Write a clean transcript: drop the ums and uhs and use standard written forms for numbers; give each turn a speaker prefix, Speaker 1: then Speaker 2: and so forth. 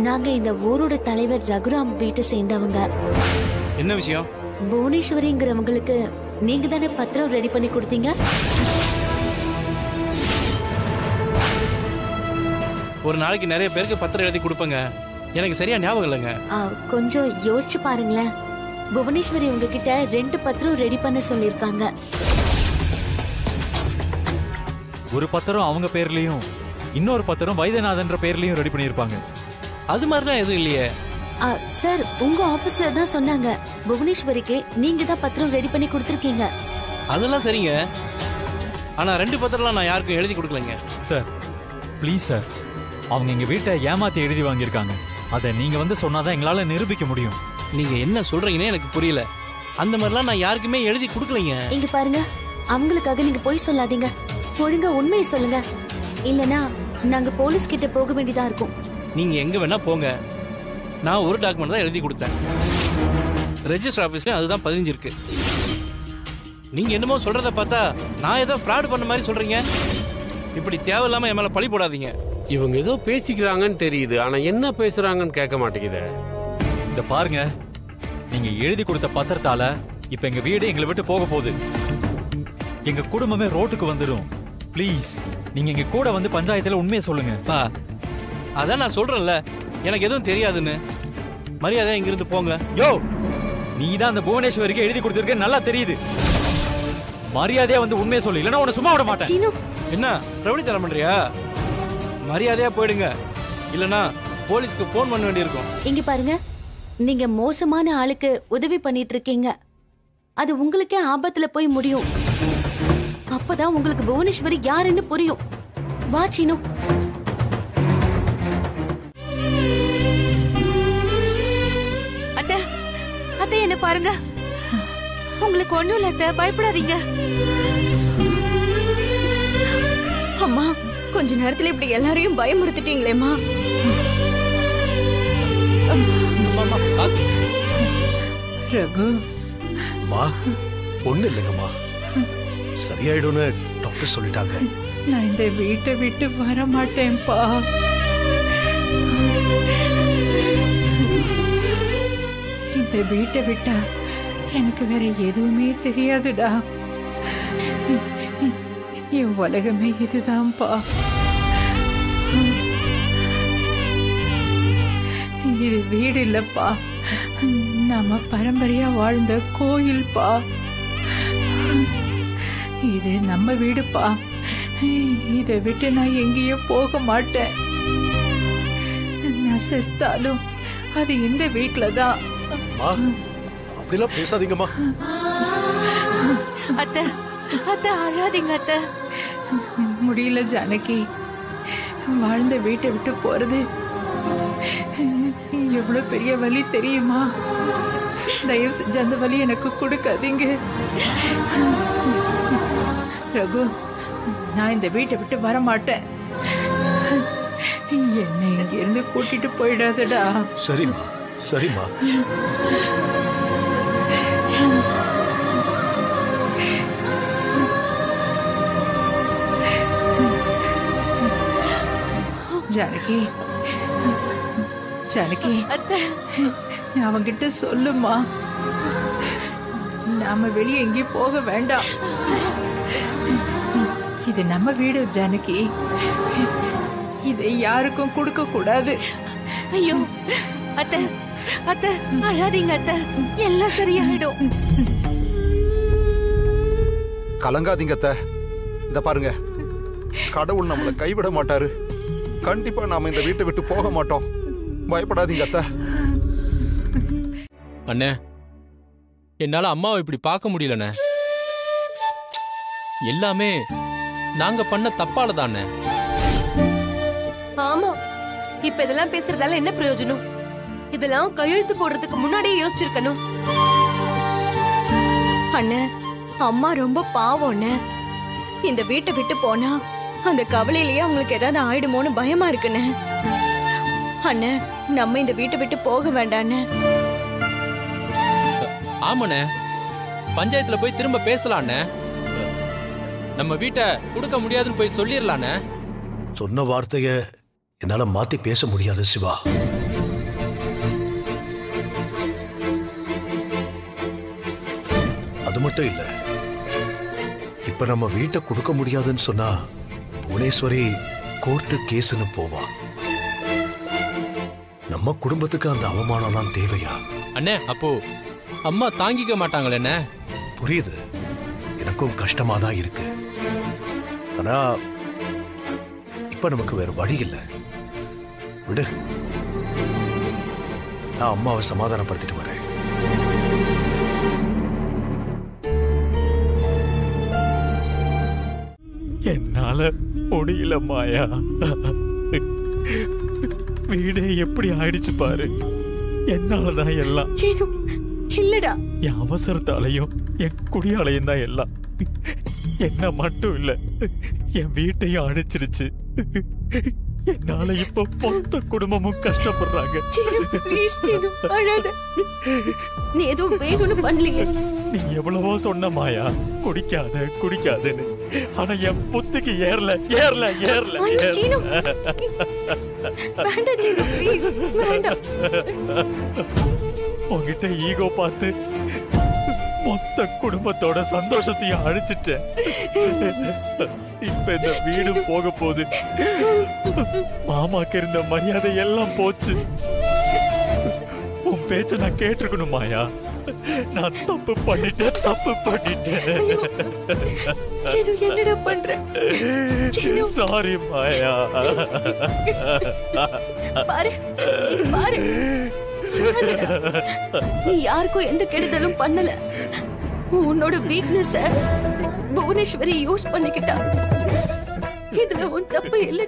Speaker 1: நாங்க இந்த ஊரோட தலைவர் ரகுராம் வீட்டை சேர்ந்தவங்க.
Speaker 2: என்ன விஷயம்?
Speaker 1: புவனேஸ்வரிங்கிறவங்களுக்கு நீங்க தானே பத்திரம் ரெடி பண்ணி கொடுத்தீங்க?
Speaker 2: ஒரு நாளைக்கு நிறைய பேருக்கு பத்திரம் எழுதி கொடுப்பங்க. எனக்கு சரியா ஞாபகம் இல்லைங்க.
Speaker 1: கொஞ்சம் யோசிச்சு பாருங்களேன். புவனேஸ்வரி உங்ககிட்ட 2 பத்திரம் ரெடி பண்ண சொல்லிருக்காங்க.
Speaker 3: ஒரு பத்திரம் அவங்க பேர்லயும் இன்னொரு பத்திரம் வைத்தியநாதன்ற பேர்லயும் ரெடி பண்ணிருப்பாங்க.
Speaker 2: அது மாதிரிலாம் எதுவும் இல்லையே
Speaker 1: சார். உங்க ஆபீஸ்ல தான் சொன்னாங்க புவனேஸ்வரிக்கு நீங்க தான் பத்திரம் ரெடி பண்ணி கொடுத்திருக்கீங்க.
Speaker 2: அதெல்லாம் சரிங்க. ஆனா 2 பத்திரம்லாம் நான் யாருக்கும் எழுதி கொடுக்கலங்க.
Speaker 3: சார் ப்ளீஸ் சார், அவங்க எங்க வீட்டை ஏமாத்தி எழுதி வாங்கியிருக்காங்க. அதை நீங்க வந்து சொன்னாதான் எங்களால நிரூபிக்க முடியும்.
Speaker 2: நீங்க என்ன சொல்றீங்கன்னு எனக்கு புரியல. அந்த மாதிரிலாம் நான் யாருக்குமே எழுதி கொடுக்கலைங்க.
Speaker 1: இங்க பாருங்க, அவங்களுக்காக நீங்க போய் சொல்லாதீங்க. ஒழுங்கா உண்மையை சொல்லுங்க. இல்லனா நாங்க போலீஸ் கிட்ட போக வேண்டியதா இருக்கும்.
Speaker 2: நீங்க எங்க வேணா போங்க. நான் ஒரு டாக்குமெண்ட் தான் எழுதி கொடுத்தேன். ரெஜிஸ்டர் ஆபீஸ்ல அதுதான் பதிஞ்சிருக்கு. நீங்க என்னமோ சொல்றத பார்த்தா நான் ஏதோ ஃப்ராட் பண்ண மாதிரி சொல்றீங்க. இப்படி தேவையில்லாம என் மேல பழி போடாதீங்க.
Speaker 4: இவங்க ஏதோ பேசிக்கிறாங்கன்னு தெரியுது, ஆனா என்ன பேசுறாங்கன்னு கேட்க மாட்டேங்குது.
Speaker 3: இந்த பாருங்க, நீங்க எழுதி கொடுத்த பத்திரத்தால இப்ப எங்க வீடு எங்களை விட்டு போக போகுது. எங்க குடும்பமே ரோட்டுக்கு வந்துடும். ப்ளீஸ் நீங்க எங்க கூட வந்து பஞ்சாயத்துல உண்மையை சொல்லுங்க.
Speaker 2: அதான் நான் சொல்றேன்ல, எனக்கு எதுவும் தெரியாதுன்னு. மரியாதை இங்கிருந்து போங்க.
Speaker 3: யோ, நீ தான் அந்த புவனேஸ்வரிக்கு எழுதி கொடுத்திருக்க நல்லா தெரியுது. மரியாதையா வந்து உண்மையை சொல்லு, இல்லனா உன்னை சும்மா விட மாட்டேன்.
Speaker 2: என்ன ரவுடி தரம் பண்றியா? மரியாதையா போயிடுங்க, இல்லனா போலீஸ்க்கு போன் பண்ண வேண்டியிருக்கும்.
Speaker 1: இங்க பாருங்க, நீங்க மோசமான ஆளுக்கு உதவி பண்ணிட்டு இருக்கீங்க. அது உங்களுக்கே ஆபத்துல போய் முடியும். அப்பதான் உங்களுக்கு புவனேஸ்வரி யாருன்னு புரியும். வா சீனு.
Speaker 5: அத்தை, அத்தை என்ன பாருங்க. உங்களுக்கு ஒண்ணும் இல்ல அத்தை, பயப்படாதீங்க.
Speaker 6: அம்மா, கொஞ்ச நேரத்துல இப்படி எல்லாரையும் பயமுறுத்திட்டீங்களேம்மா.
Speaker 7: ரகு,
Speaker 8: மா ஒண்ணு இல்லைங்கம்மா, சரியாயிடும்னு டாக்டர் சொல்லிட்டாங்க.
Speaker 7: நான் இந்த வீட்டை விட்டு வர மாட்டேன்ப்பா. இந்த வீட்டை விட்டா எனக்கு வேற எதுவுமே தெரியாதுடா. என் உலகமே இதுதான்ப்பா. இது வீடு இல்லப்பா, நாம பரம்பரையா வாழ்ந்த கோயில்பா. இது நம்ம வீடுப்பா. இதை விட்டு நான் எங்கேயும் போக மாட்டேன். நான் செத்தாலும் அது இந்த வீட்டுலதான்.
Speaker 8: அப்படிலாம் பேசாதீங்கம்மா.
Speaker 5: அத்தை, அத்தை அழாதீங்க அத்தை.
Speaker 7: முடியல ஜானகி, வாழ்ந்த வீட்டை விட்டு போறது எவ்வளவு பெரிய வலி தெரியுமா? தயவு செஞ்சு அந்த வலி எனக்கு கொடுக்காதீங்க. ரகு, நான் இந்த வீட்டை விட்டு வர மாட்டேன். என்னை இங்க இருந்து கூட்டிட்டு போயிடாதடா.
Speaker 8: சரிம்மா, சரிம்மா.
Speaker 7: ஜானகி, ஜானகி, அவங்கிட்ட சொல்லுமா, நாம வெளியே எங்கேயும் போக வேண்டாம். இது நம்ம வீடு ஜானகி, இதை யாருக்கும் கொடுக்க கூடாது.
Speaker 5: ஐயோ அத்தை, அத்தை அழாதீங்க அத்தை, எல்லாம் சரியாயிடும்.
Speaker 9: கலங்காதீங்க அத்தை. இந்த பாருங்க, கடவுள் நம்மளை கைவிட மாட்டாரு. கண்டிப்பா நாம இந்த வீட்டை விட்டு போக மாட்டோம். பயப்படாதீங்க அத்தை.
Speaker 10: அண்ணே, என்னால அம்மாவை இப்படி பார்க்க முடியலண்ணே. எல்லாமே நாங்க பண்ண தப்பால தானே.
Speaker 6: ஆமா, இப்ப இதெல்லாம் பேசுறதால என்ன பிரயோஜனம்? இதெல்லாம் கையெழுத்து போடுறதுக்கு முன்னாடியே யோசிச்சிருக்கணும். அண்ணே, அம்மா ரொம்ப பாவம் அண்ணே. இந்த வீட்டை விட்டு போனா அந்த கவலையிலேயே அவங்களுக்கு ஏதாவது ஆயிடுமோன்னு பயமா இருக்குண்ணே. அண்ணே, நம்ம இந்த வீட்டை விட்டு போக வேண்டாண்ணே.
Speaker 10: ஆமாண்ணே, பஞ்சாயத்துல போய் திரும்ப பேசலாண்ணே. நம்ம வீட்டை கொடுக்க முடியாதுன்னு போய் சொல்லிடலாண்ணே.
Speaker 8: சொன்ன வார்த்தைய என்னால மாத்தி பேச முடியாது சிவா. அது மட்டும் இல்ல, இப்ப நம்ம வீட்டை கொடுக்க முடியாதுன்னு சொன்னா புவனேஸ்வரி கோர்ட்டு கேஸ்னு போவா. நம்ம குடும்பத்துக்கு அந்த அவமானம்லாம் தேவையா?
Speaker 10: அண்ணே, அப்போ அம்மா தாங்கிக்க மாட்டாங்களே என்ன?
Speaker 8: புரியுது, எனக்கும் கஷ்டமா தான் இருக்கு. ஆனா இப்ப நமக்கு வேற வழி இல்ல. விடு, நான் அம்மாவை சமாதானப்படுத்திட்டு வரேன்.
Speaker 3: என்னால முடியல மாயா. வீடே எப்படி ஆயிடுச்சு பாரு. என்னாலதான் எல்லாம்.
Speaker 1: இல்லடா,
Speaker 3: என் அவசரத்தாலையும் என் குடியாலையும் தான் எல்லாம். என்ன மட்டும் இல்ல, என் வீட்டையும் அழிச்சிருச்சு. என்னால இப்ப மொத்த குடும்பமும் கஷ்டப்படுறாங்க.
Speaker 1: நீ எதுவும் வேணும்னு பண்ணலையே.
Speaker 3: நீ எவ்வளவோ சொன்ன மாயா, குடிக்காத குடிக்காதன்னு. ஆனா என் புத்திக்கு ஏறல ஏறல ஏறல. உன்கிட்ட ஈகோ பார்த்து மொத்த குடும்பத்தோட சந்தோஷத்தையும் அழிச்சிட்டேன். இப்ப இந்த வீடு போக போகுது. மாமாக்கு இருந்த மரியாதை எல்லாம் போச்சு. உன் பேச்ச நான் கேட்டிருக்கணும் மாயா. நான் தப்பு பண்ணிட்டேன், தப்பு பண்ணிட்டேன்.
Speaker 1: என்னடா பண்ற?
Speaker 3: சாரி மாயா.
Speaker 1: பாரு, இது பாரு. நீ யாருக்கும் எந்த கெடுதலும் பண்ணல. உன்னோட வீக்னஸ் புவனேஸ்வரி யூஸ் பண்ணிக்கிட்டா. இதுல உன் தப்பு இல்ல.